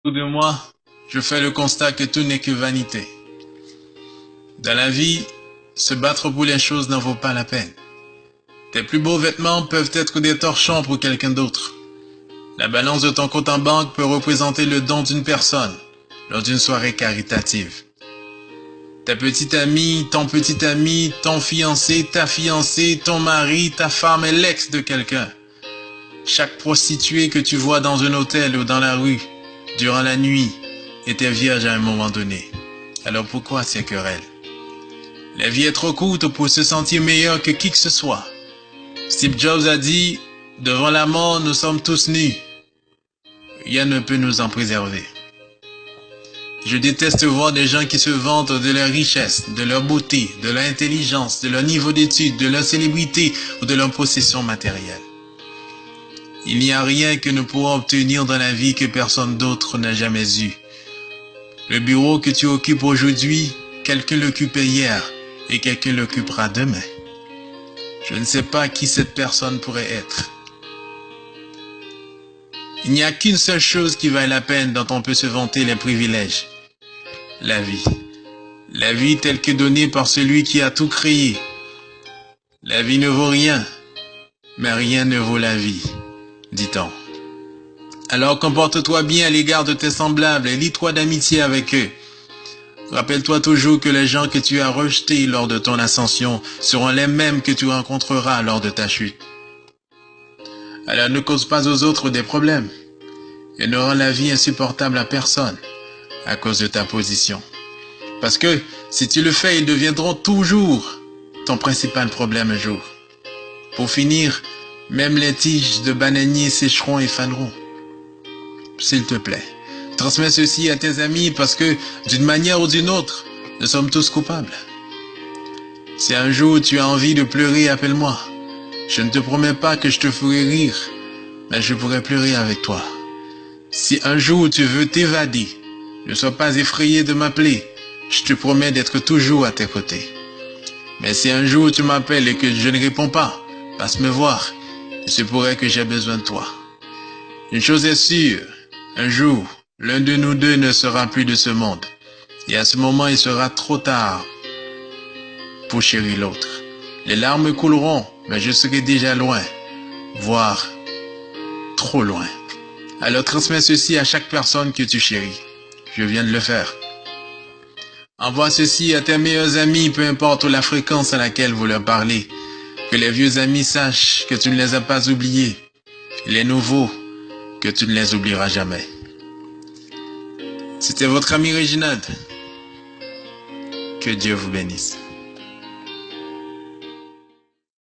Autour de moi, je fais le constat que tout n'est que vanité. Dans la vie, se battre pour les choses n'en vaut pas la peine. Tes plus beaux vêtements peuvent être des torchons pour quelqu'un d'autre. La balance de ton compte en banque peut représenter le don d'une personne lors d'une soirée caritative. Ta petite amie, ton fiancé, ta fiancée, ton mari, ta femme est l'ex de quelqu'un. Chaque prostituée que tu vois dans un hôtel ou dans la rue, durant la nuit, était vierge à un moment donné. Alors pourquoi ces querelles? La vie est trop courte pour se sentir meilleur que qui que ce soit. Steve Jobs a dit, devant la mort, nous sommes tous nus. Rien ne peut nous en préserver. Je déteste voir des gens qui se vantent de leur richesse, de leur beauté, de leur intelligence, de leur niveau d'études, de leur célébrité ou de leur possession matérielle. Il n'y a rien que nous pourrons obtenir dans la vie que personne d'autre n'a jamais eu. Le bureau que tu occupes aujourd'hui, quelqu'un l'occupait hier et quelqu'un l'occupera demain. Je ne sais pas qui cette personne pourrait être. Il n'y a qu'une seule chose qui vaille la peine dont on peut se vanter les privilèges. La vie. La vie telle que donnée par celui qui a tout créé. La vie ne vaut rien, mais rien ne vaut la vie, dit-on. Alors comporte-toi bien à l'égard de tes semblables et lie-toi d'amitié avec eux. Rappelle-toi toujours que les gens que tu as rejetés lors de ton ascension seront les mêmes que tu rencontreras lors de ta chute. Alors ne cause pas aux autres des problèmes et ne rends la vie insupportable à personne à cause de ta position. Parce que si tu le fais, ils deviendront toujours ton principal problème un jour. Pour finir, même les tiges de bananier sécheront et faneront. S'il te plaît, transmets ceci à tes amis parce que, d'une manière ou d'une autre, nous sommes tous coupables. Si un jour tu as envie de pleurer, appelle-moi. Je ne te promets pas que je te ferai rire, mais je pourrai pleurer avec toi. Si un jour tu veux t'évader, ne sois pas effrayé de m'appeler. Je te promets d'être toujours à tes côtés. Mais si un jour tu m'appelles et que je ne réponds pas, passe me voir. Il se pourrait que j'ai besoin de toi. Une chose est sûre, un jour, l'un de nous deux ne sera plus de ce monde. Et à ce moment, il sera trop tard pour chérir l'autre. Les larmes couleront, mais je serai déjà loin, voire trop loin. Alors transmets ceci à chaque personne que tu chéris. Je viens de le faire. Envoie ceci à tes meilleurs amis, peu importe la fréquence à laquelle vous leur parlez. Que les vieux amis sachent que tu ne les as pas oubliés. Et les nouveaux, que tu ne les oublieras jamais. C'était votre ami Réginald. Que Dieu vous bénisse.